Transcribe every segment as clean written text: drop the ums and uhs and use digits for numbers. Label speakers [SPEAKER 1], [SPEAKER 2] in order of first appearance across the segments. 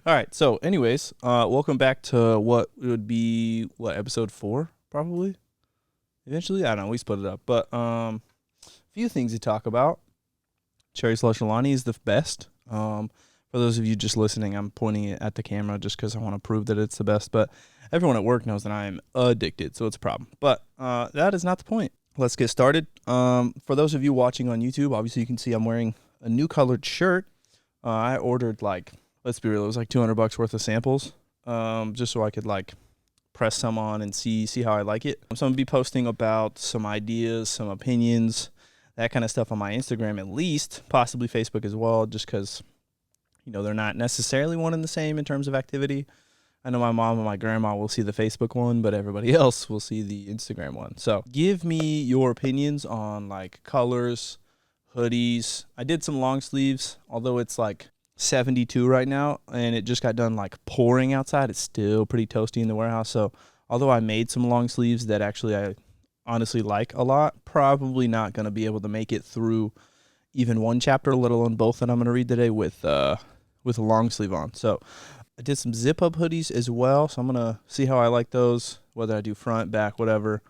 [SPEAKER 1] All right. So, anyways, welcome back to what would be episode 4 probably. Eventually, I don't know. We split it up, but a few things to talk about. Cherry slush Alani is the best. For those of you just listening, I'm pointing it at the camera just because I want to prove that it's the best. But everyone at work knows that I am addicted, so it's a problem. But that is not the point. Let's get started. For those of you watching on YouTube, obviously you can see I'm wearing a new colored shirt. I ordered let's be real, it was like $200 worth of samples, just so I could press some on and see how I like it. So I'm gonna be posting about some ideas, some opinions, that kind of stuff on my Instagram at least, possibly Facebook as well, just because they're not necessarily one and the same in terms of activity. I know my mom and my grandma will see the Facebook one, but everybody else will see the Instagram one. So give me your opinions on colors, hoodies. I did some long sleeves, although it's 72 right now and it just got done pouring outside. It's still pretty toasty in the warehouse. So although I made some long sleeves that actually I honestly like a lot, probably not going to be able to make it through even one chapter, let alone both that I'm going to read today with a long sleeve on. So I did some zip up hoodies as well, so I'm gonna see how I like those, whether I do front, back, whatever.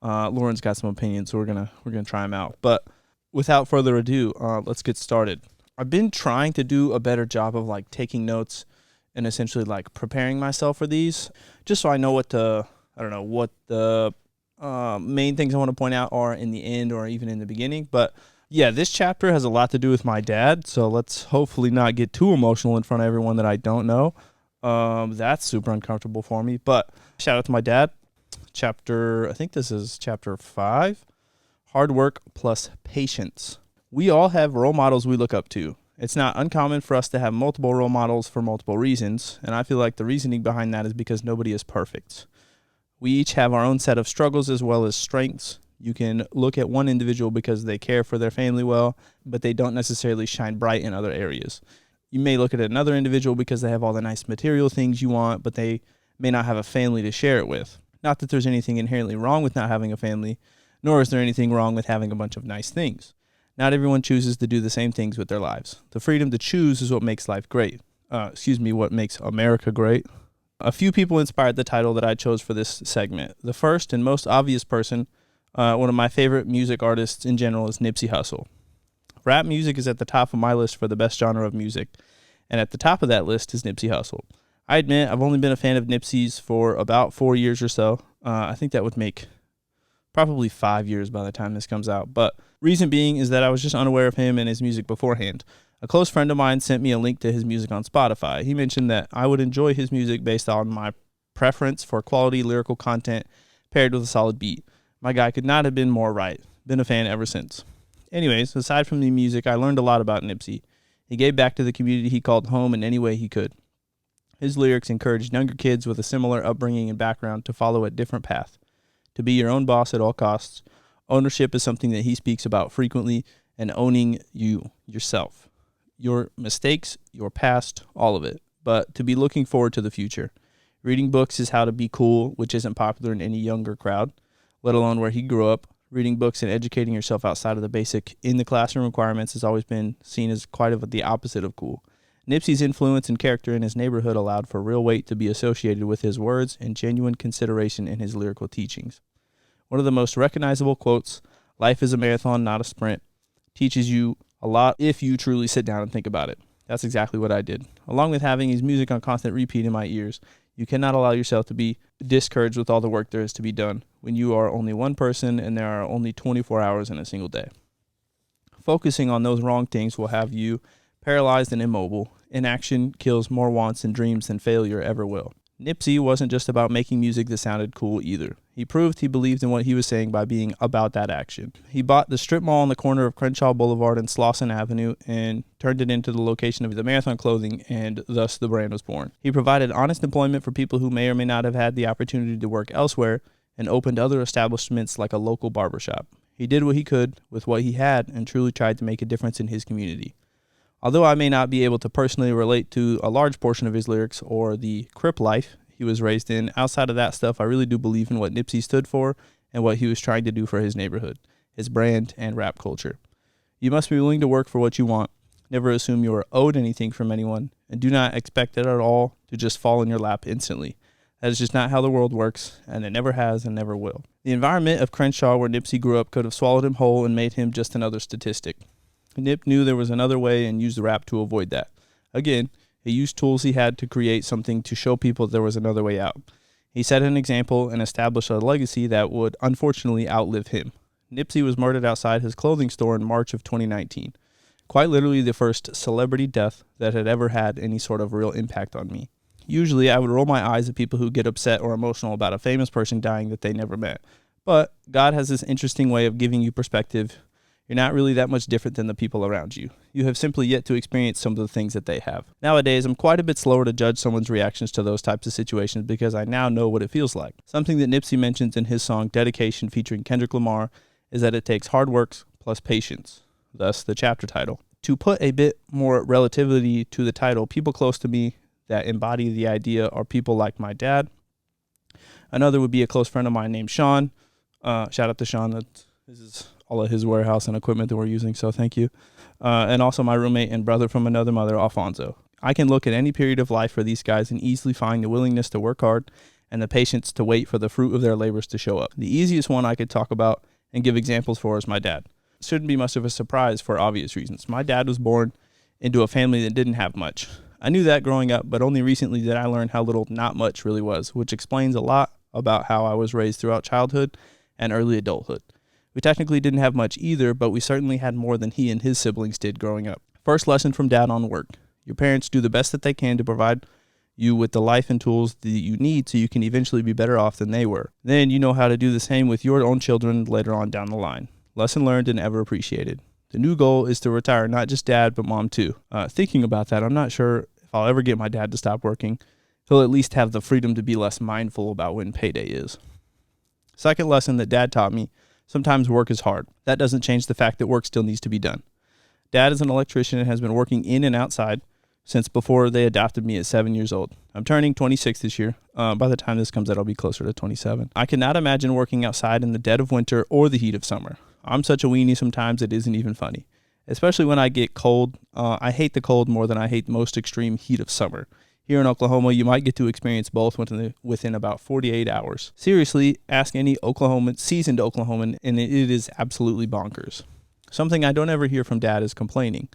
[SPEAKER 1] Lauren's got some opinions, so we're gonna try them out. But without further ado, let's get started. I've been trying to do a better job of taking notes and essentially preparing myself for these, just so I know what the main things I want to point out are in the end or even in the beginning. But yeah, this chapter has a lot to do with my dad, so let's hopefully not get too emotional in front of everyone that I don't know. That's super uncomfortable for me, but shout out to my dad. I think this is chapter 5, hard work plus patience. We all have role models we look up to. It's not uncommon for us to have multiple role models for multiple reasons, and I feel like the reasoning behind that is because nobody is perfect. We each have our own set of struggles as well as strengths. You can look at one individual because they care for their family well, but they don't necessarily shine bright in other areas. You may look at another individual because they have all the nice material things you want, but they may not have a family to share it with. Not that there's anything inherently wrong with not having a family, nor is there anything wrong with having a bunch of nice things. Not everyone chooses to do the same things with their lives. The freedom to choose is what makes life great. What makes America great. A few people inspired the title that I chose for this segment. The first and most obvious person, one of my favorite music artists in general, is Nipsey Hussle. Rap music is at the top of my list for the best genre of music, and at the top of that list is Nipsey Hussle. I admit I've only been a fan of Nipsey's for about 4 years or so. I think that would make probably 5 years by the time this comes out, but reason being is that I was just unaware of him and his music beforehand. A close friend of mine sent me a link to his music on Spotify. He mentioned that I would enjoy his music based on my preference for quality lyrical content paired with a solid beat. My guy could not have been more right. Been a fan ever since. Anyways, aside from the music, I learned a lot about Nipsey. He gave back to the community he called home in any way he could. His lyrics encouraged younger kids with a similar upbringing and background to follow a different path, to be your own boss at all costs. Ownership is something that he speaks about frequently, and owning yourself, your mistakes, your past, all of it, but to be looking forward to the future. Reading books is how to be cool, which isn't popular in any younger crowd, let alone where he grew up. Reading books and educating yourself outside of the basic in-the-classroom requirements has always been seen as quite the opposite of cool. Nipsey's influence and character in his neighborhood allowed for real weight to be associated with his words and genuine consideration in his lyrical teachings. One of the most recognizable quotes, "Life is a marathon, not a sprint," teaches you a lot if you truly sit down and think about it. That's exactly what I did. Along with having his music on constant repeat in my ears, you cannot allow yourself to be discouraged with all the work there is to be done when you are only one person and there are only 24 hours in a single day. Focusing on those wrong things will have you paralyzed and immobile. Inaction kills more wants and dreams than failure ever will. Nipsey wasn't just about making music that sounded cool either. He proved he believed in what he was saying by being about that action. He bought the strip mall on the corner of Crenshaw Boulevard and Slauson Avenue and turned it into the location of the Marathon clothing, and thus the brand was born. He provided honest employment for people who may or may not have had the opportunity to work elsewhere and opened other establishments like a local barbershop. He did what he could with what he had and truly tried to make a difference in his community. Although I may not be able to personally relate to a large portion of his lyrics or the Crip life he was raised in, outside of that stuff, I really do believe in what Nipsey stood for and what he was trying to do for his neighborhood, his brand, and rap culture. You must be willing to work for what you want. Never assume you are owed anything from anyone, and do not expect it at all to just fall in your lap instantly. That is just not how the world works, and it never has and never will. The environment of Crenshaw where Nipsey grew up could have swallowed him whole and made him just another statistic. Nip knew there was another way and used rap to avoid that. Again, he used tools he had to create something to show people there was another way out. He set an example and established a legacy that would unfortunately outlive him. Nipsey was murdered outside his clothing store in March of 2019. Quite literally the first celebrity death that had ever had any sort of real impact on me. Usually I would roll my eyes at people who get upset or emotional about a famous person dying that they never met. But God has this interesting way of giving you perspective. You're not really that much different than the people around you. You have simply yet to experience some of the things that they have. Nowadays, I'm quite a bit slower to judge someone's reactions to those types of situations because I now know what it feels like. Something that Nipsey mentions in his song Dedication featuring Kendrick Lamar is that it takes hard work plus patience, thus the chapter title. To put a bit more relativity to the title, people close to me that embody the idea are people like my dad. Another would be a close friend of mine named Sean. Shout out to Sean. This is all of his warehouse and equipment that we're using, so thank you. And also my roommate and brother from another mother, Alfonso. I can look at any period of life for these guys and easily find the willingness to work hard and the patience to wait for the fruit of their labors to show up. The easiest one I could talk about and give examples for is my dad. Shouldn't be much of a surprise for obvious reasons. My dad was born into a family that didn't have much. I knew that growing up, but only recently did I learn how little not much really was, which explains a lot about how I was raised throughout childhood and early adulthood. We technically didn't have much either, but we certainly had more than he and his siblings did growing up. First lesson from Dad on work. Your parents do the best that they can to provide you with the life and tools that you need so you can eventually be better off than they were. Then you know how to do the same with your own children later on down the line. Lesson learned and ever appreciated. The new goal is to retire not just Dad, but Mom too. Thinking about that, I'm not sure if I'll ever get my dad to stop working. He'll at least have the freedom to be less mindful about when payday is. Second lesson that Dad taught me, sometimes work is hard. That doesn't change the fact that work still needs to be done. Dad is an electrician and has been working in and outside since before they adopted me at 7 years old. I'm turning 26 this year. By the time this comes out, I'll be closer to 27. I cannot imagine working outside in the dead of winter or the heat of summer. I'm such a weenie sometimes it isn't even funny. Especially when I get cold. I hate the cold more than I hate the most extreme heat of summer. Here in Oklahoma, you might get to experience both within about 48 hours. Seriously, ask any seasoned Oklahoman, and it is absolutely bonkers. Something I don't ever hear from Dad is complaining.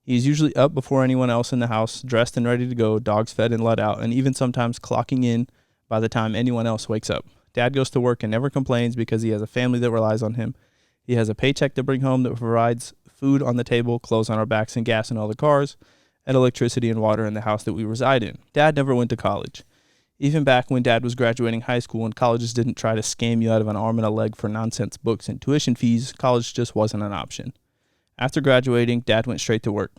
[SPEAKER 1] He's usually up before anyone else in the house, dressed and ready to go, dogs fed and let out, and even sometimes clocking in by the time anyone else wakes up. Dad goes to work and never complains because he has a family that relies on him. He has a paycheck to bring home that provides food on the table, clothes on our backs, and gas in all the cars, and electricity and water in the house that we reside in. Dad never went to college. Even back when Dad was graduating high school and colleges didn't try to scam you out of an arm and a leg for nonsense books and tuition fees, college just wasn't an option. After graduating, Dad went straight to work.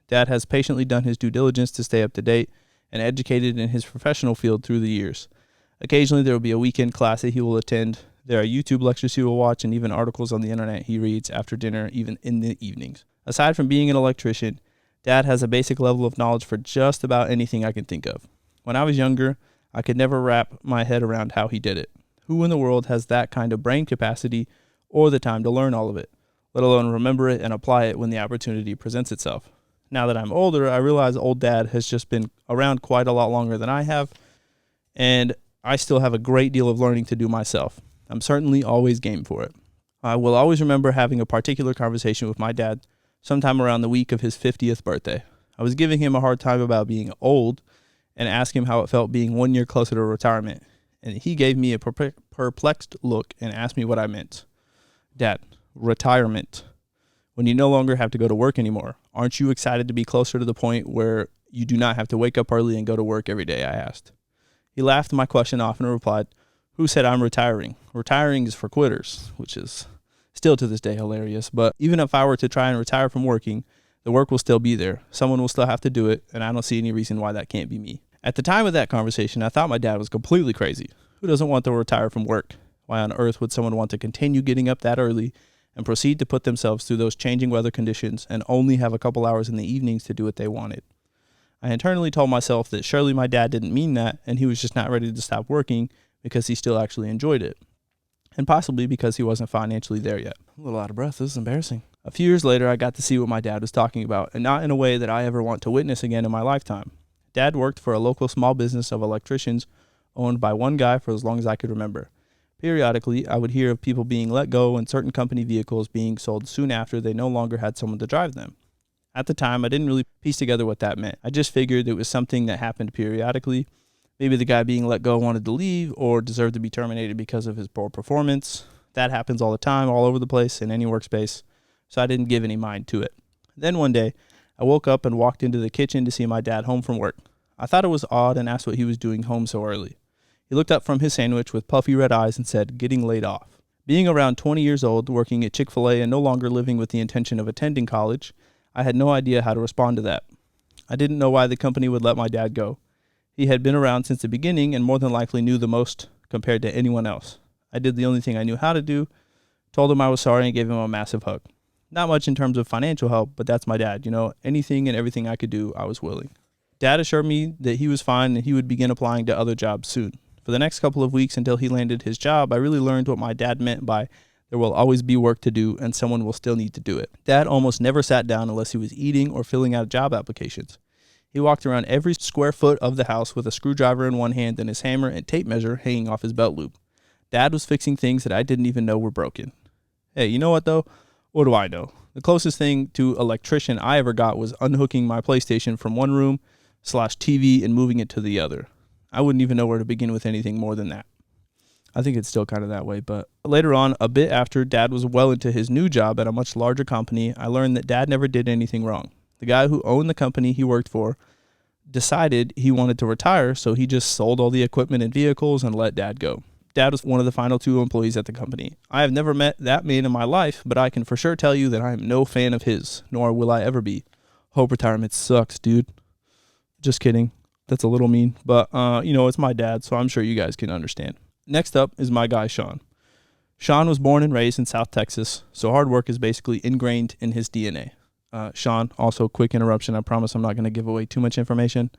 [SPEAKER 1] Dad has patiently done his due diligence to stay up to date and educated in his professional field through the years. Occasionally there will be a weekend class that he will attend. There are YouTube lectures he will watch and even articles on the internet he reads after dinner, even in the evenings. Aside from being an electrician, Dad has a basic level of knowledge for just about anything I can think of. When I was younger, I could never wrap my head around how he did it. Who in the world has that kind of brain capacity or the time to learn all of it, let alone remember it and apply it when the opportunity presents itself? Now that I'm older, I realize old Dad has just been around quite a lot longer than I have, and I still have a great deal of learning to do myself. I'm certainly always game for it. I will always remember having a particular conversation with my dad sometime around the week of his 50th birthday. I was giving him a hard time about being old and asked him how it felt being 1 year closer to retirement, and he gave me a perplexed look and asked me what I meant. Dad, retirement. When you no longer have to go to work anymore, aren't you excited to be closer to the point where you do not have to wake up early and go to work every day, I asked. He laughed my question off and replied, "Who said I'm retiring? Retiring is for quitters," which is still to this day hilarious. But even if I were to try and retire from working, the work will still be there. Someone will still have to do it, and I don't see any reason why that can't be me. At the time of that conversation, I thought my dad was completely crazy. Who doesn't want to retire from work? Why on earth would someone want to continue getting up that early and proceed to put themselves through those changing weather conditions and only have a couple hours in the evenings to do what they wanted? I internally told myself that surely my dad didn't mean that, and he was just not ready to stop working because he still actually enjoyed it. And possibly because he wasn't financially there yet. I'm a little out of breath. This is embarrassing. A few years later, I got to see what my dad was talking about, and not in a way that I ever want to witness again in my lifetime. Dad worked for a local small business of electricians owned by one guy for as long as I could remember. Periodically, I would hear of people being let go and certain company vehicles being sold soon after they no longer had someone to drive them. At the time, I didn't really piece together what that meant. I just figured it was something that happened periodically. Maybe the guy being let go wanted to leave or deserved to be terminated because of his poor performance. That happens all the time, all over the place, in any workspace, so I didn't give any mind to it. Then one day, I woke up and walked into the kitchen to see my dad home from work. I thought it was odd and asked what he was doing home so early. He looked up from his sandwich with puffy red eyes and said, "Getting laid off." Being around 20 years old, working at Chick-fil-A and no longer living with the intention of attending college, I had no idea how to respond to that. I didn't know why the company would let my dad go. He had been around since the beginning and more than likely knew the most compared to anyone else. I did the only thing I knew how to do, told him I was sorry, and gave him a massive hug. Not much in terms of financial help, but that's my dad. Anything and everything I could do, I was willing. Dad assured me that he was fine and he would begin applying to other jobs soon. For the next couple of weeks until he landed his job, I really learned what my dad meant by there will always be work to do and someone will still need to do it. Dad almost never sat down unless he was eating or filling out job applications. He walked around every square foot of the house with a screwdriver in one hand and his hammer and tape measure hanging off his belt loop. Dad was fixing things that I didn't even know were broken. Hey, you know what though? What do I know? The closest thing to electrician I ever got was unhooking my PlayStation from one room/TV and moving it to the other. I wouldn't even know where to begin with anything more than that. I think it's still kind of that way, but later on, a bit after Dad was well into his new job at a much larger company, I learned that Dad never did anything wrong. The guy who owned the company he worked for decided he wanted to retire, so he just sold all the equipment and vehicles and let Dad go. Dad was one of the final 2 employees at the company. I have never met that man in my life, but I can for sure tell you that I am no fan of his, nor will I ever be. Hope retirement sucks, dude. Just kidding. That's a little mean, but it's my dad, so I'm sure you guys can understand. Next up is my guy, Sean. Sean was born and raised in South Texas, so hard work is basically ingrained in his DNA. Sean, also quick interruption. I promise I'm not going to give away too much information.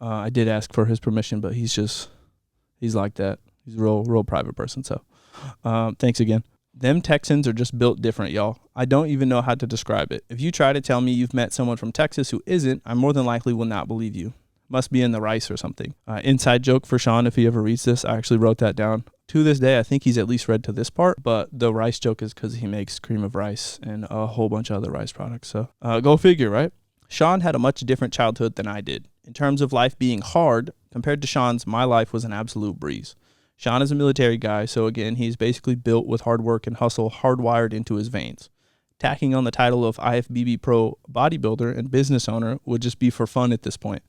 [SPEAKER 1] I did ask for his permission, but he's like that. He's a real private person, so thanks again. Them Texans are just built different, y'all. I don't even know how to describe it. If you try to tell me you've met someone from Texas who isn't, I more than likely will not believe you. Must be in the rice or something. Inside joke for Sean, if he ever reads this. I actually wrote that down. To this day, I think he's at least read to this part, but the rice joke is because he makes cream of rice and a whole bunch of other rice products. So go figure, right? Sean had a much different childhood than I did. In terms of life being hard, compared to Sean's, my life was an absolute breeze. Sean is a military guy, so again, he's basically built with hard work and hustle hardwired into his veins. Tacking on the title of IFBB Pro bodybuilder and business owner would just be for fun at this point.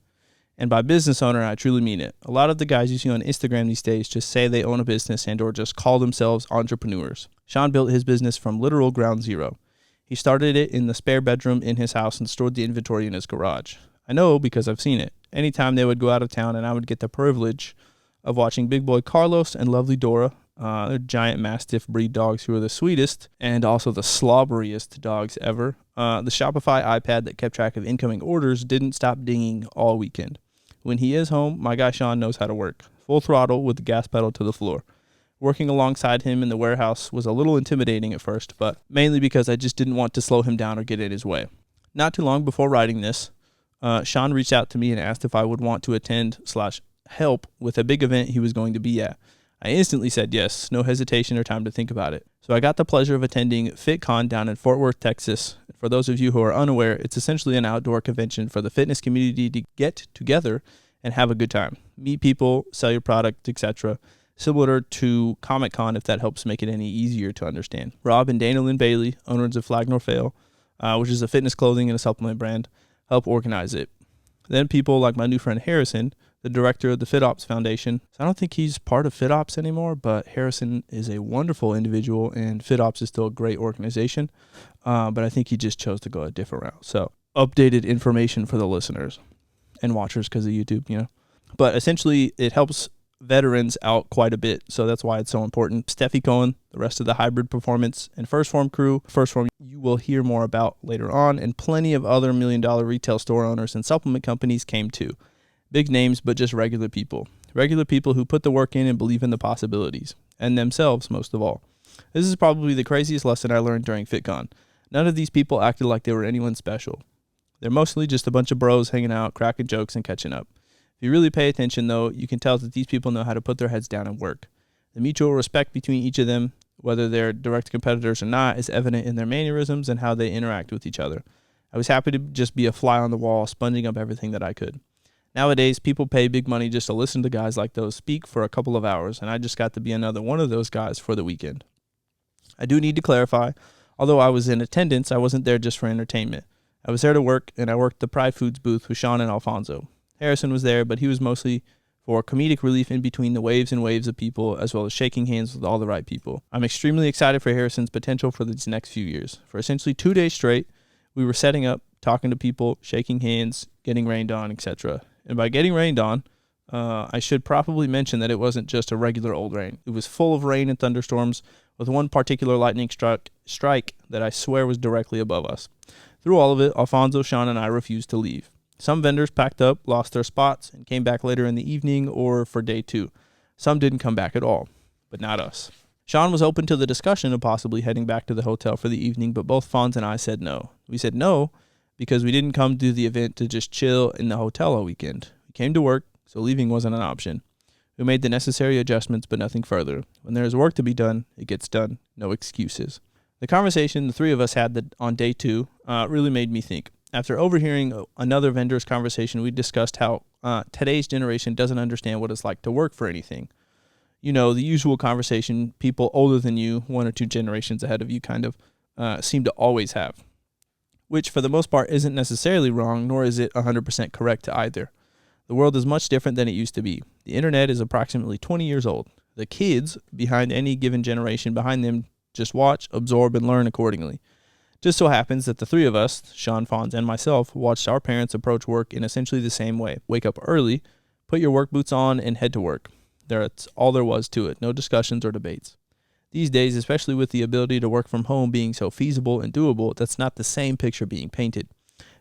[SPEAKER 1] And by business owner, I truly mean it. A lot of the guys you see on Instagram these days just say they own a business and or just call themselves entrepreneurs. Sean built his business from literal ground zero. He started it in the spare bedroom in his house and stored the inventory in his garage. I know because I've seen it. Anytime they would go out of town and I would get the privilege of watching big boy Carlos and lovely Dora, they're giant Mastiff breed dogs who are the sweetest and also the slobberiest dogs ever. The Shopify iPad that kept track of incoming orders didn't stop dinging all weekend. When he is home, my guy Sean knows how to work. Full throttle with the gas pedal to the floor. Working alongside him in the warehouse was a little intimidating at first, but mainly because I just didn't want to slow him down or get in his way. Not too long before writing this, Sean reached out to me and asked if I would want to attend/help with a big event he was going to be at. I instantly said yes, no hesitation or time to think about it. So I got the pleasure of attending FitCon down in Fort Worth, Texas. For those of you who are unaware, it's essentially an outdoor convention for the fitness community to get together and have a good time. Meet people, sell your product, etc. Similar to Comic-Con, if that helps make it any easier to understand. Rob and Daniel and Bailey, owners of Flag Nor Fail, which is a fitness clothing and a supplement brand, help organize it. Then people like my new friend Harrison, the director of the FitOps Foundation. So I don't think he's part of FitOps anymore, but Harrison is a wonderful individual, and FitOps is still a great organization. But I think he just chose to go a different route. So updated information for the listeners and watchers because of YouTube, But essentially, it helps veterans out quite a bit, so that's why it's so important. Steffi Cohen, the rest of the Hybrid Performance and First Form crew. First Form you will hear more about later on, and plenty of other $1 million retail store owners and supplement companies came too. Big names, but just regular people. Regular people who put the work in and believe in the possibilities. And themselves, most of all. This is probably the craziest lesson I learned during FitCon. None of these people acted like they were anyone special. They're mostly just a bunch of bros hanging out, cracking jokes, and catching up. If you really pay attention, though, you can tell that these people know how to put their heads down and work. The mutual respect between each of them, whether they're direct competitors or not, is evident in their mannerisms and how they interact with each other. I was happy to just be a fly on the wall, sponging up everything that I could. Nowadays, people pay big money just to listen to guys like those speak for a couple of hours, and I just got to be another one of those guys for the weekend. I do need to clarify, although I was in attendance, I wasn't there just for entertainment. I was there to work, and I worked the Pride Foods booth with Sean and Alfonso. Harrison was there, but he was mostly for comedic relief in between the waves and waves of people, as well as shaking hands with all the right people. I'm extremely excited for Harrison's potential for these next few years. For essentially 2 days straight, we were setting up, talking to people, shaking hands, getting rained on, etc. And by getting rained on, I should probably mention that it wasn't just a regular old rain. It was full of rain and thunderstorms, with one particular lightning strike that I swear was directly above us. Through all of it, Alfonso, Sean, and I refused to leave. Some vendors packed up, lost their spots, and came back later in the evening or for day 2. Some didn't come back at all, but not us. Sean was open to the discussion of possibly heading back to the hotel for the evening, but both Fonz and I said no. We said no because we didn't come to the event to just chill in the hotel all weekend. We came to work, so leaving wasn't an option. We made the necessary adjustments, but nothing further. When there is work to be done, it gets done. No excuses. The conversation the three of us had on day 2 really made me think. After overhearing another vendor's conversation, we discussed how today's generation doesn't understand what it's like to work for anything. You know, the usual conversation people older than you, 1 or 2 generations ahead of you, kind of seem to always have, which for the most part isn't necessarily wrong, nor is it 100% correct to either. The world is much different than it used to be. The internet is approximately 20 years old. The kids behind any given generation behind them just watch, absorb, and learn accordingly. Just so happens that the three of us, Sean, Fonz, and myself, watched our parents approach work in essentially the same way. Wake up early, put your work boots on, and head to work. That's all there was to it. No discussions or debates. These days, especially with the ability to work from home being so feasible and doable, that's not the same picture being painted.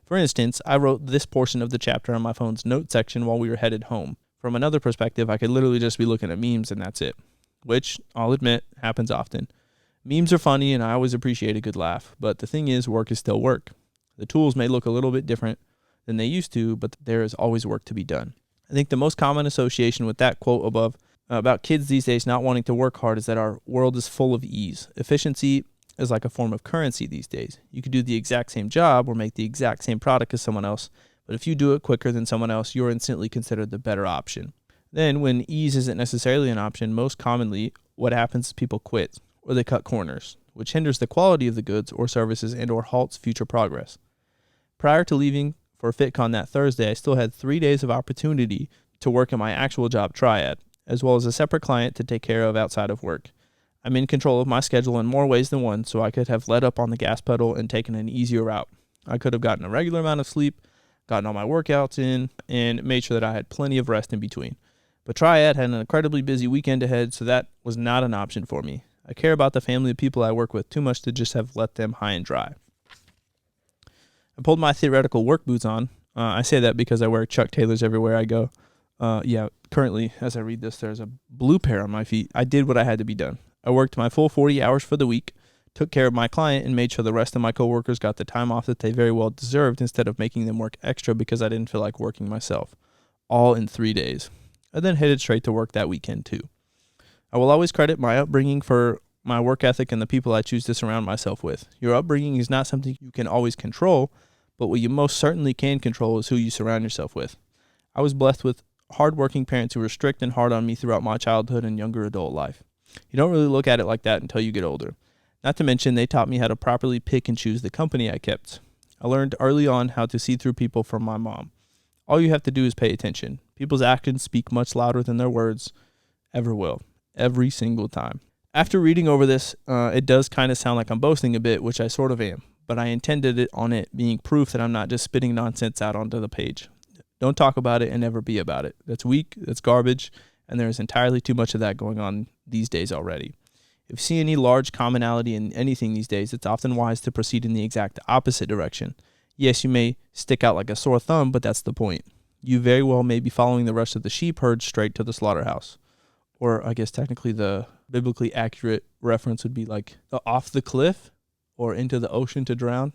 [SPEAKER 1] For instance, I wrote this portion of the chapter on my phone's note section while we were headed home. From another perspective, I could literally just be looking at memes and that's it, which, I'll admit, happens often. Memes are funny and I always appreciate a good laugh, but the thing is, work is still work. The tools may look a little bit different than they used to, but there is always work to be done. I think the most common association with that quote above about kids these days not wanting to work hard is that our world is full of ease. Efficiency is like a form of currency these days. You could do the exact same job or make the exact same product as someone else, but if you do it quicker than someone else, you're instantly considered the better option. Then, when ease isn't necessarily an option, most commonly what happens is people quit, or they cut corners, which hinders the quality of the goods or services and or halts future progress. Prior to leaving for FitCon that Thursday, I still had 3 days of opportunity to work at my actual job, Triad, as well as a separate client to take care of outside of work. I'm in control of my schedule in more ways than one, so I could have let up on the gas pedal and taken an easier route. I could have gotten a regular amount of sleep, gotten all my workouts in, and made sure that I had plenty of rest in between. But Triad had an incredibly busy weekend ahead, so that was not an option for me. I care about the family of people I work with too much to just have let them high and dry. I pulled my theoretical work boots on. I say that because I wear Chuck Taylors everywhere I go. Currently, as I read this, there's a blue pair on my feet. I did what I had to be done. I worked my full 40 hours for the week, took care of my client, and made sure the rest of my coworkers got the time off that they very well deserved instead of making them work extra because I didn't feel like working myself. All in 3 days. I then headed straight to work that weekend too. I will always credit my upbringing for my work ethic and the people I choose to surround myself with. Your upbringing is not something you can always control, but what you most certainly can control is who you surround yourself with. I was blessed with hardworking parents who were strict and hard on me throughout my childhood and younger adult life. You don't really look at it like that until you get older. Not to mention, they taught me how to properly pick and choose the company I kept. I learned early on how to see through people from my mom. All you have to do is pay attention. People's actions speak much louder than their words ever will. Every single time. After reading over this, it does kind of sound like I'm boasting a bit, which I sort of am, but I intended it on it being proof that I'm not just spitting nonsense out onto the page. Don't talk about it and never be about it. That's weak, that's garbage, and there's entirely too much of that going on these days already. If you see any large commonality in anything these days, it's often wise to proceed in the exact opposite direction. Yes, you may stick out like a sore thumb, but that's the point. You very well may be following the rest of the sheep herd straight to the slaughterhouse. Or I guess technically the biblically accurate reference would be like off the cliff or into the ocean to drown.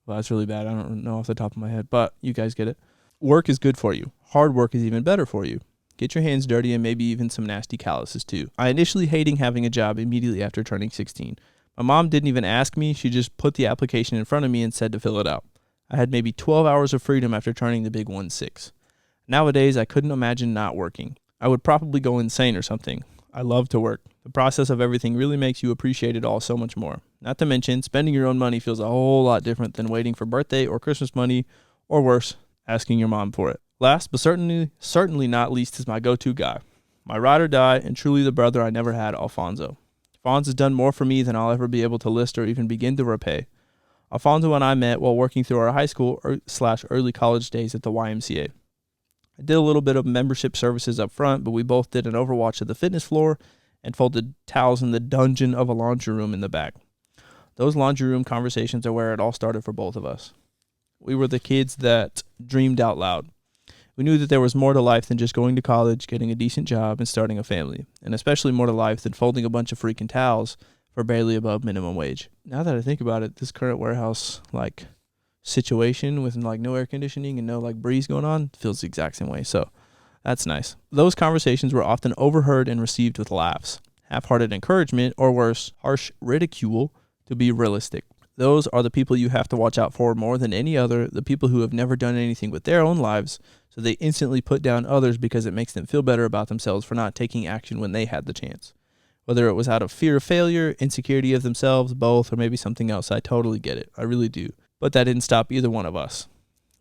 [SPEAKER 1] Well, that's really bad. I don't know off the top of my head, but you guys get it. Work is good for you. Hard work is even better for you. Get your hands dirty and maybe even some nasty calluses too. I initially hating having a job immediately after turning 16. My mom didn't even ask me. She just put the application in front of me and said to fill it out. I had maybe 12 hours of freedom after turning the big 1-6. Nowadays, I couldn't imagine not working. I would probably go insane or something. I love to work. The process of everything really makes you appreciate it all so much more. Not to mention, spending your own money feels a whole lot different than waiting for birthday or Christmas money, or worse, asking your mom for it. Last but certainly not least is my go-to guy. My ride or die and truly the brother I never had, Alfonso. Fonz has done more for me than I'll ever be able to list or even begin to repay. Alfonso and I met while working through our high school / early college days at the YMCA. I did a little bit of membership services up front, but we both did an overwatch of the fitness floor and folded towels in the dungeon of a laundry room in the back. Those laundry room conversations are where it all started for both of us. We were the kids that dreamed out loud. We knew that there was more to life than just going to college, getting a decent job, and starting a family, and especially more to life than folding a bunch of freaking towels for barely above minimum wage. Now that I think about it, this current warehouse situation with no air conditioning and no breeze going on feels the exact same way. So that's nice. Those conversations were often overheard and received with laughs, half-hearted encouragement, or worse, harsh ridicule, to be realistic. Those are the people you have to watch out for more than any other, the people who have never done anything with their own lives, so they instantly put down others because it makes them feel better about themselves for not taking action when they had the chance. Whether it was out of fear of failure, insecurity of themselves, both, or maybe something else, I totally get it. I really do. But that didn't stop either one of us.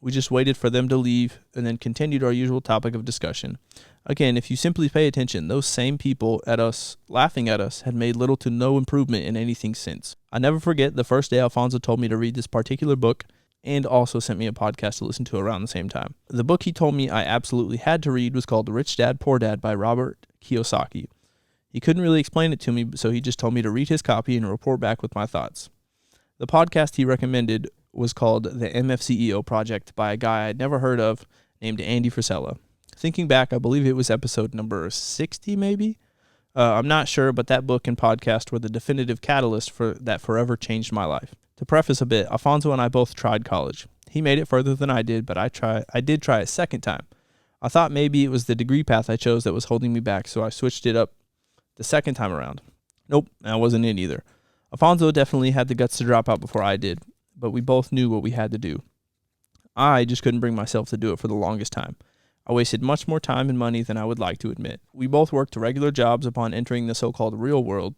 [SPEAKER 1] We just waited for them to leave and then continued our usual topic of discussion. Again, if you simply pay attention, those same people at us, laughing at us, had made little to no improvement in anything since. I never forget the first day Alfonso told me to read this particular book and also sent me a podcast to listen to around the same time. The book he told me I absolutely had to read was called Rich Dad, Poor Dad by Robert Kiyosaki. He couldn't really explain it to me, so he just told me to read his copy and report back with my thoughts. The podcast he recommended was called The MFCEO Project by a guy I'd never heard of named Andy Frisella. Thinking back, I believe it was episode number 60 maybe? I'm not sure, but that book and podcast were the definitive catalyst that forever changed my life. To preface a bit, Alfonso and I both tried college. He made it further than I did, but I did try a second time. I thought maybe it was the degree path I chose that was holding me back, so I switched it up the second time around. Nope, that wasn't it either. Alfonso definitely had the guts to drop out before I did, but we both knew what we had to do. I just couldn't bring myself to do it for the longest time. I wasted much more time and money than I would like to admit. We both worked regular jobs upon entering the so-called real world.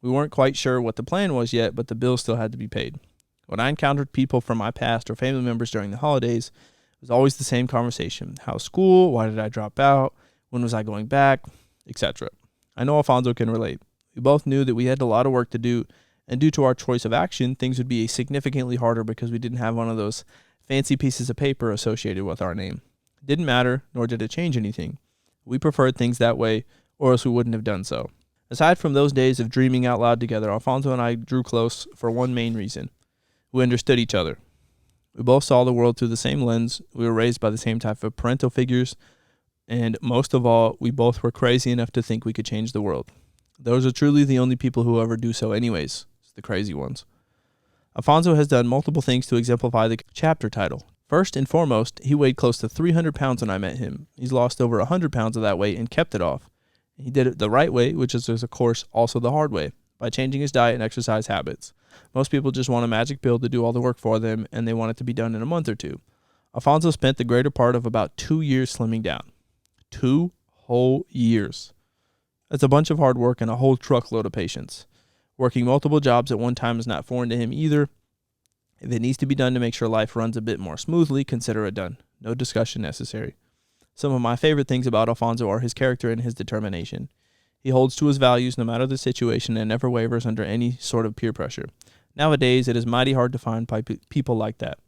[SPEAKER 1] We weren't quite sure what the plan was yet, but the bills still had to be paid. When I encountered people from my past or family members during the holidays, it was always the same conversation. How's school? Why did I drop out? When was I going back? Etc. I know Alfonso can relate. We both knew that we had a lot of work to do, and due to our choice of action, things would be significantly harder because we didn't have one of those fancy pieces of paper associated with our name. It didn't matter, nor did it change anything. We preferred things that way, or else we wouldn't have done so. Aside from those days of dreaming out loud together, Alfonso and I drew close for one main reason. We understood each other. We both saw the world through the same lens, we were raised by the same type of parental figures, and most of all, we both were crazy enough to think we could change the world. Those are truly the only people who ever do so anyways, the crazy ones. Alfonso has done multiple things to exemplify the chapter title. First and foremost, he weighed close to 300 pounds when I met him. He's lost over 100 pounds of that weight and kept it off. He did it the right way, which is, of course, also the hard way, by changing his diet and exercise habits. Most people just want a magic pill to do all the work for them, and they want it to be done in a month or two. Alfonso spent the greater part of about 2 years slimming down. 2 whole years. That's a bunch of hard work and a whole truckload of patience. Working multiple jobs at one time is not foreign to him either. If it needs to be done to make sure life runs a bit more smoothly, consider it done. No discussion necessary. Some of my favorite things about Alfonso are his character and his determination. He holds to his values no matter the situation and never wavers under any sort of peer pressure. Nowadays, it is mighty hard to find people like that.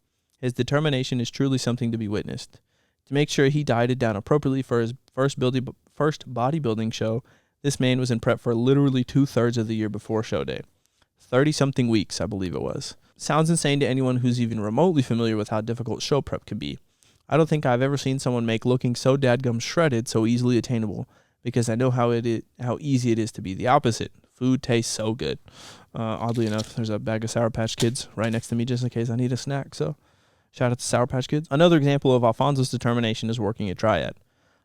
[SPEAKER 1] His determination is truly something to be witnessed. To make sure he dieted down appropriately for his first bodybuilding show, this man was in prep for literally 2/3 of the year before show day. 30-something weeks, I believe it was. Sounds insane to anyone who's even remotely familiar with how difficult show prep can be. I don't think I've ever seen someone make looking so dadgum shredded so easily attainable, because I know how easy it is to be the opposite. Food tastes so good. Oddly enough, there's a bag of Sour Patch Kids right next to me just in case I need a snack, so Shout out to Sour Patch Kids. Another example of Alfonso's determination is working at Triad.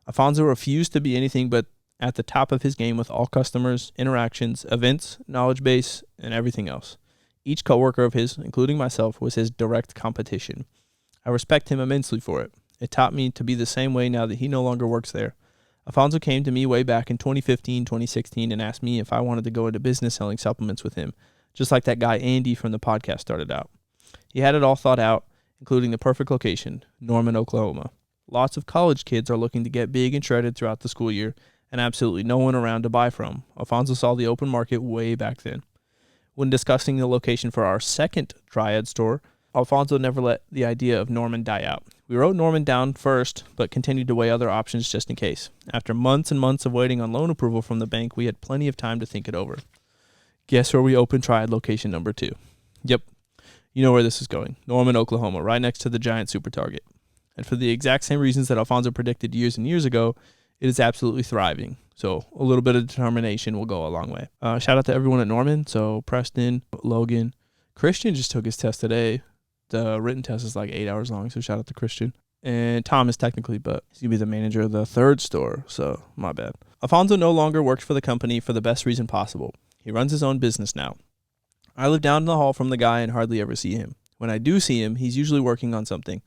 [SPEAKER 1] Alfonso refused to be anything but at the top of his game with all customers, interactions, events, knowledge base, and everything else. Each coworker of his, including myself, was his direct competition. I respect him immensely for it. It taught me to be the same way now that he no longer works there. Alfonso came to me way back in 2015, 2016 and asked me if I wanted to go into business selling supplements with him, just like that guy Andy from the podcast started out. He had it all thought out, including the perfect location, Norman, Oklahoma. Lots of college kids are looking to get big and shredded throughout the school year, and absolutely no one around to buy from. Alfonso saw the open market way back then. When discussing the location for our second Triad store, Alfonso never let the idea of Norman die out. We wrote Norman down first, but continued to weigh other options just in case. After months and months of waiting on loan approval from the bank, we had plenty of time to think it over. Guess where we opened Triad location number 2? Yep, you know where this is going. Norman, Oklahoma, right next to the giant Super Target. And for the exact same reasons that Alfonso predicted years and years ago, it is absolutely thriving. So a little bit of determination will go a long way. Shout out to everyone at Norman. So Preston, Logan, Christian just took his test today. The written test is like 8 hours long, so shout out to Christian. And Thomas technically, but he's going to be the manager of the third store, so my bad. Alfonso no longer works for the company for the best reason possible. He runs his own business now. I live down the hall from the guy and hardly ever see him. When I do see him, he's usually working on something.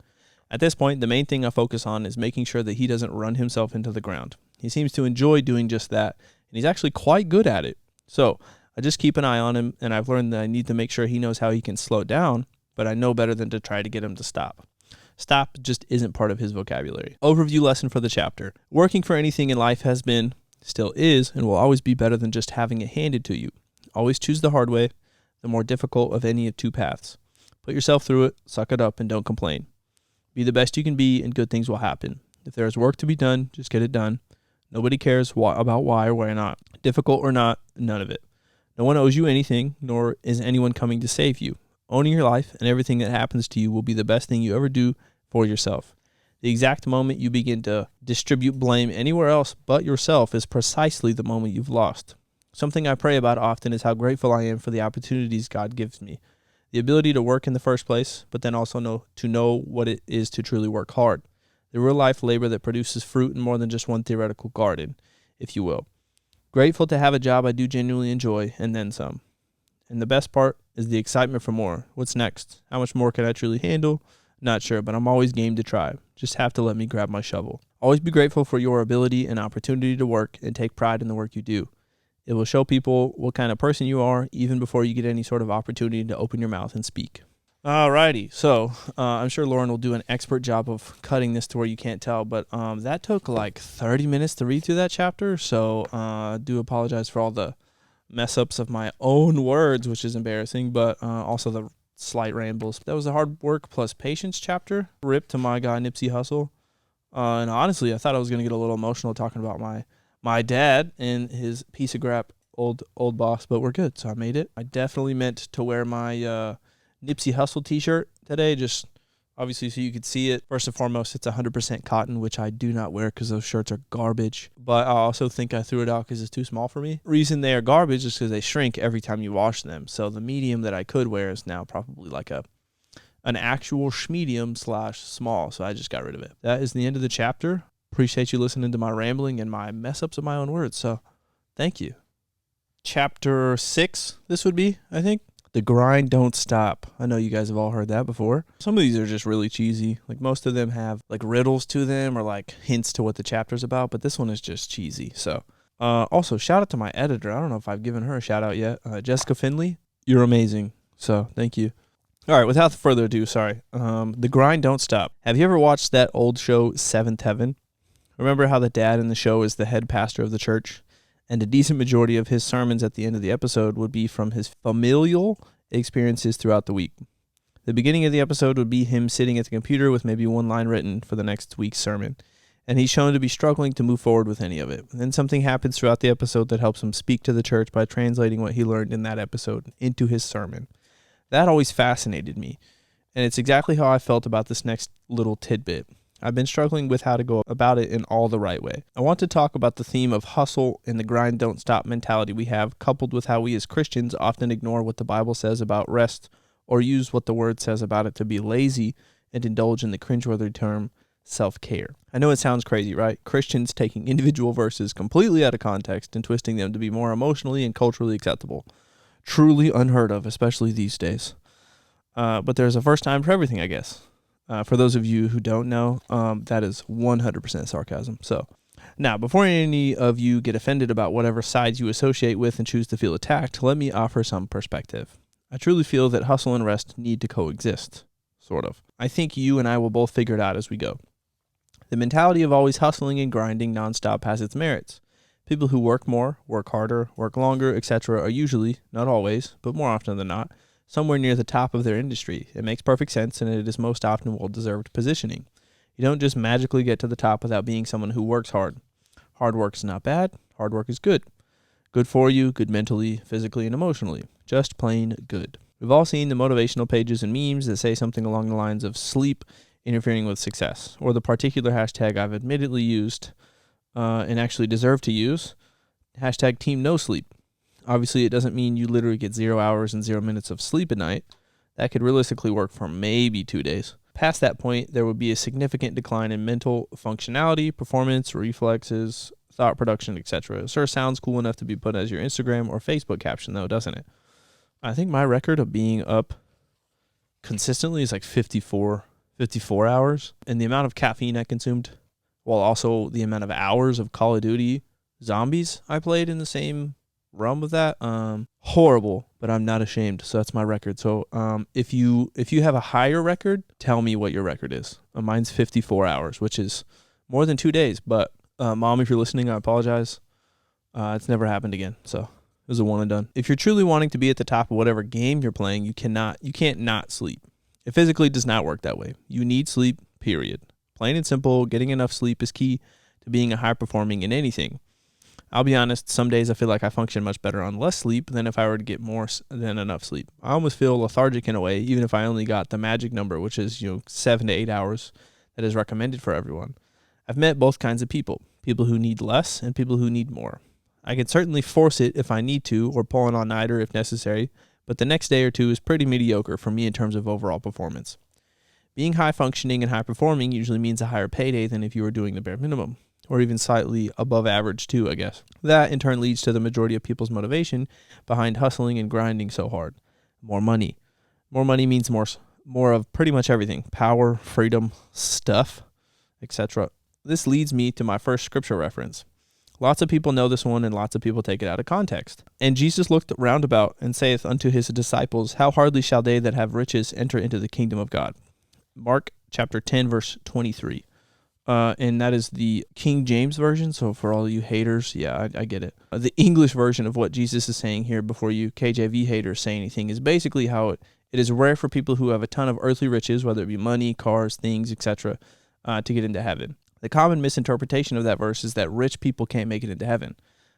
[SPEAKER 1] At this point, the main thing I focus on is making sure that he doesn't run himself into the ground. He seems to enjoy doing just that, and he's actually quite good at it. So I just keep an eye on him, and I've learned that I need to make sure he knows how he can slow down, but I know better than to try to get him to stop. Stop just isn't part of his vocabulary. Overview lesson for the chapter. Working for anything in life has been, still is, and will always be better than just having it handed to you. Always choose the hard way, the more difficult of any of two paths. Put yourself through it, suck it up, and don't complain. Be the best you can be, and good things will happen. If there is work to be done, just get it done. Nobody cares about why or why not. Difficult or not, none of it. No one owes you anything, nor is anyone coming to save you. Owning your life and everything that happens to you will be the best thing you ever do for yourself. The exact moment you begin to distribute blame anywhere else but yourself is precisely the moment you've lost. Something I pray about often is how grateful I am for the opportunities God gives me. The ability to work in the first place, but then also know what it is to truly work hard. The real-life labor that produces fruit in more than just one theoretical garden, if you will. Grateful to have a job I do genuinely enjoy, and then some. And the best part is the excitement for more. What's next? How much more can I truly handle? Not sure, but I'm always game to try. Just have to let me grab my shovel. Always be grateful for your ability and opportunity to work and take pride in the work you do. It will show people what kind of person you are even before you get any sort of opportunity to open your mouth and speak. Alrighty, so I'm sure Lauren will do an expert job of cutting this to where you can't tell, but that took like 30 minutes to read through that chapter, so I do apologize for all the mess-ups of my own words, which is embarrassing, but also the slight rambles. That was a hard work plus patience chapter. Rip to my guy Nipsey Hussle. And honestly, I thought I was going to get a little emotional talking about my dad and his piece of crap old boss, but we're good, so I made it. I definitely meant to wear my Nipsey Hussle t-shirt today, just obviously so you could see it. First and foremost, it's 100% cotton, which I do not wear because those shirts are garbage. But I also think I threw it out because it's too small for me. Reason they are garbage is because they shrink every time you wash them. So the medium that I could wear is now probably like an actual schmedium / small. So I just got rid of it. That is the end of the chapter. Appreciate you listening to my rambling and my mess ups of my own words. So thank you. Chapter 6, this would be, I think. The grind don't stop. I know you guys have all heard that before. Some of these are just really cheesy. Like most of them have like riddles to them or like hints to what the chapter's about, but this one is just cheesy. So also shout out to my editor. I don't know if I've given her a shout out yet. Jessica Finley, you're amazing. So thank you. All right, without further ado, sorry. The grind don't stop. Have you ever watched that old show, Seventh Heaven? Remember how the dad in the show is the head pastor of the church? And a decent majority of his sermons at the end of the episode would be from his familial experiences throughout the week. The beginning of the episode would be him sitting at the computer with maybe one line written for the next week's sermon, and he's shown to be struggling to move forward with any of it. And then something happens throughout the episode that helps him speak to the church by translating what he learned in that episode into his sermon. That always fascinated me, and it's exactly how I felt about this next little tidbit. I've been struggling with how to go about it in all the right way. I want to talk about the theme of hustle and the grind don't stop mentality we have, coupled with how we as Christians often ignore what the Bible says about rest or use what the word says about it to be lazy and indulge in the cringeworthy term self-care. I know it sounds crazy, right? Christians taking individual verses completely out of context and twisting them to be more emotionally and culturally acceptable. Truly unheard of, especially these days. But there's a first time for everything, I guess. For those of you who don't know, that is 100% sarcasm. So, now, before any of you get offended about whatever sides you associate with and choose to feel attacked, let me offer some perspective. I truly feel that hustle and rest need to coexist, sort of. I think you and I will both figure it out as we go. The mentality of always hustling and grinding nonstop has its merits. People who work more, work harder, work longer, etc. are usually, not always, but more often than not, somewhere near the top of their industry. It makes perfect sense, and it is most often well-deserved positioning. You don't just magically get to the top without being someone who works hard. Hard work is not bad. Hard work is good. Good for you, good mentally, physically, and emotionally. Just plain good. We've all seen the motivational pages and memes that say something along the lines of sleep interfering with success, or the particular hashtag I've admittedly used and actually deserve to use, hashtag Team No Sleep. Obviously, it doesn't mean you literally get 0 hours and 0 minutes of sleep at night. That could realistically work for maybe 2 days. Past that point, there would be a significant decline in mental functionality, performance, reflexes, thought production, etc. It sure sounds cool enough to be put as your Instagram or Facebook caption, though, doesn't it? I think my record of being up consistently is like 54 hours. And the amount of caffeine I consumed, while also the amount of hours of Call of Duty Zombies I played in the same realm of that, horrible, but I'm not ashamed. So that's my record. So if you have a higher record, tell me what your record is. Mine's 54 hours, which is more than 2 days. But Mom, if you're listening, I apologize. It's never happened again. So it was a one and done. If you're truly wanting to be at the top of whatever game you're playing, you can't not sleep. It physically does not work that way. You need sleep, period. Plain and simple, getting enough sleep is key to being a high performing in anything. I'll be honest, some days I feel like I function much better on less sleep than if I were to get more than enough sleep. I almost feel lethargic in a way, even if I only got the magic number, which is 7 to 8 hours that is recommended for everyone. I've met both kinds of people who need less and people who need more. I can certainly force it if I need to or pull an all-nighter if necessary, but the next day or two is pretty mediocre for me in terms of overall performance. Being high functioning and high performing usually means a higher payday than if you were doing the bare minimum, or even slightly above average too, I guess. That in turn leads to the majority of people's motivation behind hustling and grinding so hard. More money. More money means more of pretty much everything. Power, freedom, stuff, etc. This leads me to my first scripture reference. Lots of people know this one, and lots of people take it out of context. And Jesus looked round about, and saith unto his disciples, How hardly shall they that have riches enter into the kingdom of God? Mark chapter 10, verse 23. And that is the King James version, so for all you haters, yeah, I get it. The English version of what Jesus is saying here before you KJV haters say anything is basically how it is rare for people who have a ton of earthly riches, whether it be money, cars, things, etc., to get into heaven. The common misinterpretation of that verse is that rich people can't make it into heaven.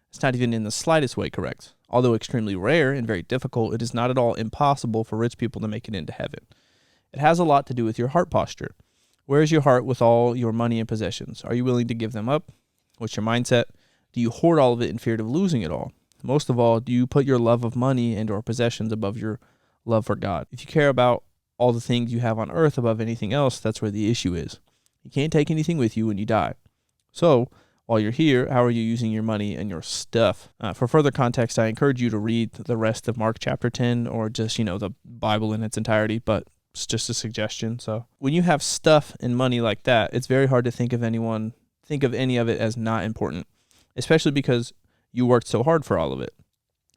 [SPEAKER 1] It's not even in the slightest way correct. Although extremely rare and very difficult, it is not at all impossible for rich people to make it into heaven. It has a lot to do with your heart posture. Where is your heart with all your money and possessions? Are you willing to give them up? What's your mindset? Do you hoard all of it in fear of losing it all? Most of all, do you put your love of money and or possessions above your love for God? If you care about all the things you have on earth above anything else, that's where the issue is. You can't take anything with you when you die. So, while you're here, how are you using your money and your stuff? For further context, I encourage you to read the rest of Mark chapter 10 or just, the Bible in its entirety, but it's just a suggestion. So, when you have stuff and money like that, it's very hard to think of any of it as not important, especially because you worked so hard for all of it.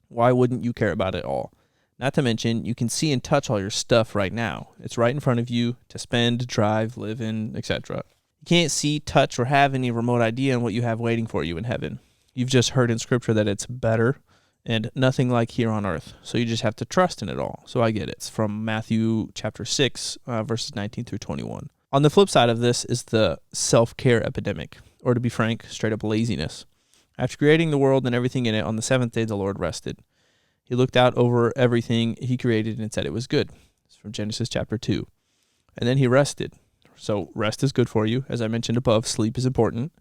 [SPEAKER 1] Why wouldn't you care about it all? Not to mention, you can see and touch all your stuff right now. It's right in front of you to spend, drive, live in, etc. You can't see, touch, or have any remote idea on what you have waiting for you in heaven. You've just heard in Scripture that it's better and nothing like here on earth. So you just have to trust in it all. So I get it. It's from Matthew chapter 6, verses 19 through 21. On the flip side of this is the self-care epidemic, or to be frank, straight up laziness. After creating the world and everything in it, on the seventh day the Lord rested. He looked out over everything he created and said it was good. It's from Genesis chapter 2. And then he rested. So rest is good for you. As I mentioned above, sleep is important.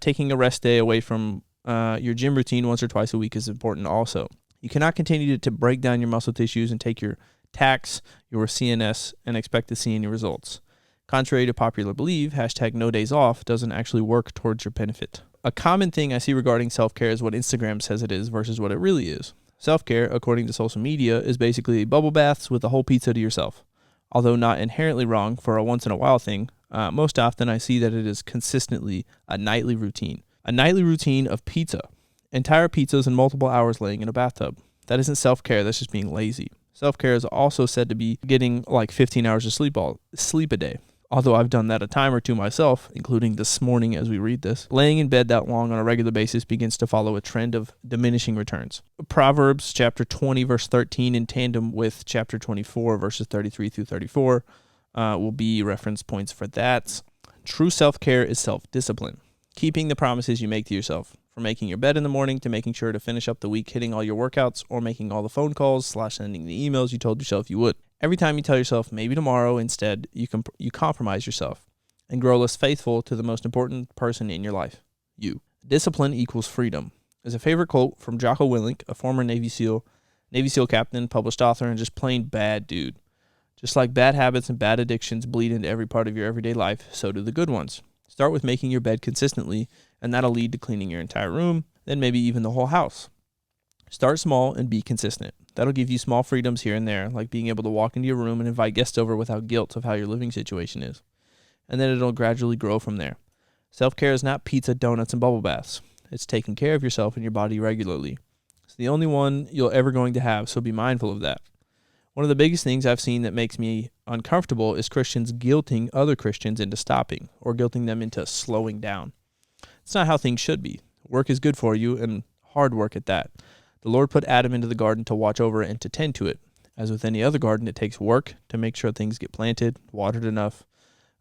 [SPEAKER 1] Taking a rest day away from your gym routine once or twice a week is important also. You cannot continue to break down your muscle tissues and take your tax, your CNS, and expect to see any results. Contrary to popular belief, hashtag no days off doesn't actually work towards your benefit. A common thing I see regarding self-care is what Instagram says it is versus what it really is. Self-care, according to social media, is basically bubble baths with a whole pizza to yourself. Although not inherently wrong for a once-in-a-while thing, most often I see that it is consistently a nightly routine. A nightly routine of pizza. Entire pizzas and multiple hours laying in a bathtub. That isn't self-care, that's just being lazy. Self-care is also said to be getting like 15 hours of sleep a day. Although I've done that a time or two myself, including this morning as we read this. Laying in bed that long on a regular basis begins to follow a trend of diminishing returns. Proverbs chapter 20 verse 13 in tandem with chapter 24 verses 33 through 34 will be reference points for that. True self-care is self-discipline. Keeping the promises you make to yourself. From making your bed in the morning to making sure to finish up the week hitting all your workouts or making all the phone calls / sending the emails you told yourself you would. Every time you tell yourself maybe tomorrow instead, you compromise yourself and grow less faithful to the most important person in your life, you. Discipline equals freedom is a favorite quote from Jocko Willink, a former Navy SEAL captain, published author, and just plain bad dude. Just like bad habits and bad addictions bleed into every part of your everyday life, so do the good ones. Start with making your bed consistently, and that'll lead to cleaning your entire room, then maybe even the whole house. Start small and be consistent. That'll give you small freedoms here and there, like being able to walk into your room and invite guests over without guilt of how your living situation is. And then it'll gradually grow from there. Self-care is not pizza, donuts, and bubble baths. It's taking care of yourself and your body regularly. It's the only one you're ever going to have, so be mindful of that. One of the biggest things I've seen that makes me uncomfortable is Christians guilting other Christians into stopping or guilting them into slowing down. It's not how things should be. Work is good for you, and hard work at that. The Lord put Adam into the garden to watch over it and to tend to it. As with any other garden, it takes work to make sure things get planted, watered enough,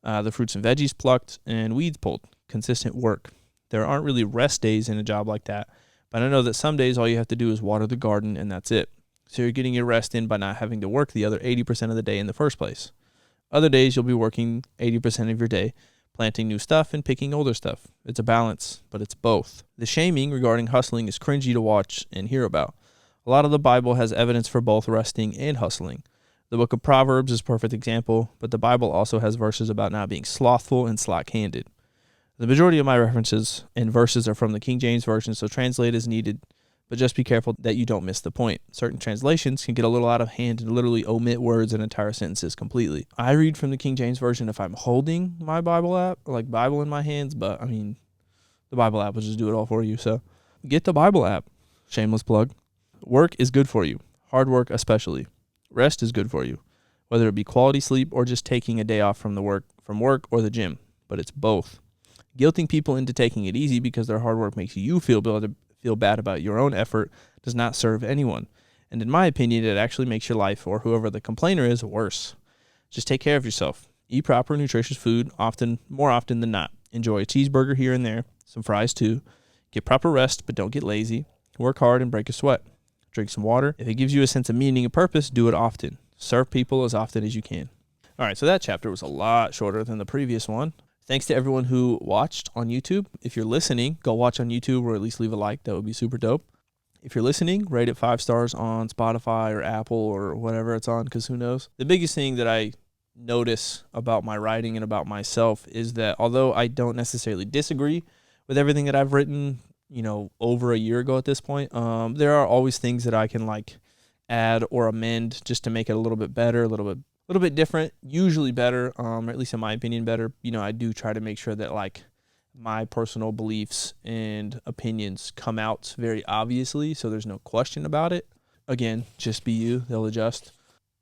[SPEAKER 1] the fruits and veggies plucked, and weeds pulled. Consistent work. There aren't really rest days in a job like that, but I know that some days all you have to do is water the garden, and that's it. So you're getting your rest in by not having to work the other 80% of the day in the first place. Other days you'll be working 80% of your day, planting new stuff and picking older stuff. It's a balance, but it's both. The shaming regarding hustling is cringy to watch and hear about. A lot of the Bible has evidence for both resting and hustling. The book of Proverbs is a perfect example, but the Bible also has verses about not being slothful and slack-handed. The majority of my references and verses are from the King James Version, so translate as needed, but just be careful that you don't miss the point. Certain translations can get a little out of hand and literally omit words and entire sentences completely. I read from the King James Version if I'm holding my Bible app, like Bible in my hands, but I mean, the Bible app will just do it all for you. So get the Bible app. Shameless plug. Work is good for you. Hard work especially. Rest is good for you, whether it be quality sleep or just taking a day off from work or the gym. But it's both. Guilting people into taking it easy because their hard work makes you feel bad about your own effort does not serve anyone. And in my opinion, it actually makes your life, or whoever the complainer is, worse. Just take care of yourself. Eat proper, nutritious food more often than not. Enjoy a cheeseburger here and there, some fries too. Get proper rest, but don't get lazy. Work hard and break a sweat. Drink some water. If it gives you a sense of meaning and purpose, do it often. Serve people as often as you can. All right, so that chapter was a lot shorter than the previous one. Thanks to everyone who watched on YouTube. If you're listening, go watch on YouTube or at least leave a like. That would be super dope. If you're listening, rate it 5 stars on Spotify or Apple or whatever it's on, because who knows. The biggest thing that I notice about my writing and about myself is that although I don't necessarily disagree with everything that I've written, over a year ago at this point, there are always things that I can add or amend just to make it a little bit better, a little bit different, usually better, or at least in my opinion better. I do try to make sure that my personal beliefs and opinions come out very obviously, so there's no question about it. Again, just be you, they'll adjust.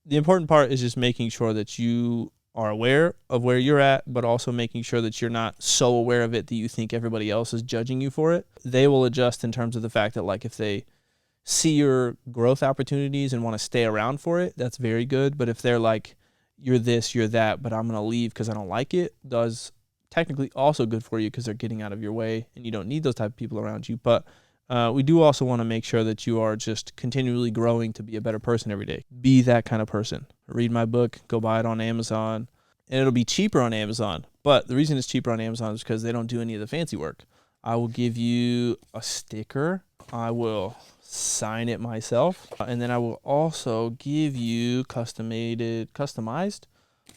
[SPEAKER 1] The important part is just making sure that you are aware of where you're at, but also making sure that you're not so aware of it that you think everybody else is judging you for it. They will adjust in terms of the fact that if they see your growth opportunities and want to stay around for it, that's very good. But if they're you're this, you're that, but I'm going to leave because I don't like it, does technically also good for you because they're getting out of your way and you don't need those type of people around you. But we do also want to make sure that you are just continually growing to be a better person every day. Be that kind of person. Read my book, go buy it on Amazon, and it'll be cheaper on Amazon. But the reason it's cheaper on Amazon is because they don't do any of the fancy work. I will give you a sticker. I will sign it myself, and then I will also give you customized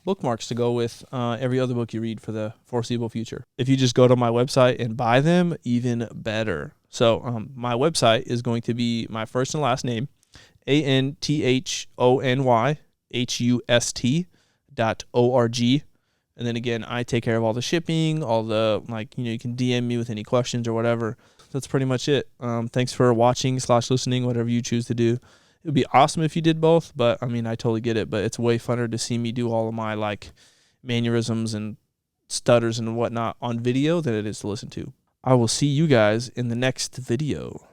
[SPEAKER 1] bookmarks to go with every other book you read for the foreseeable future. If you just go to my website and buy them, even better. So my website is going to be my first and last name, ANTHONYHUST.org. And then again, I take care of all the shipping, all the, like, you can DM me with any questions or whatever. That's pretty much it. Thanks for watching / listening, whatever you choose to do. It would be awesome if you did both, but I mean, I totally get it. But it's way funner to see me do all of my like mannerisms and stutters and whatnot on video than it is to listen to. I will see you guys in the next video.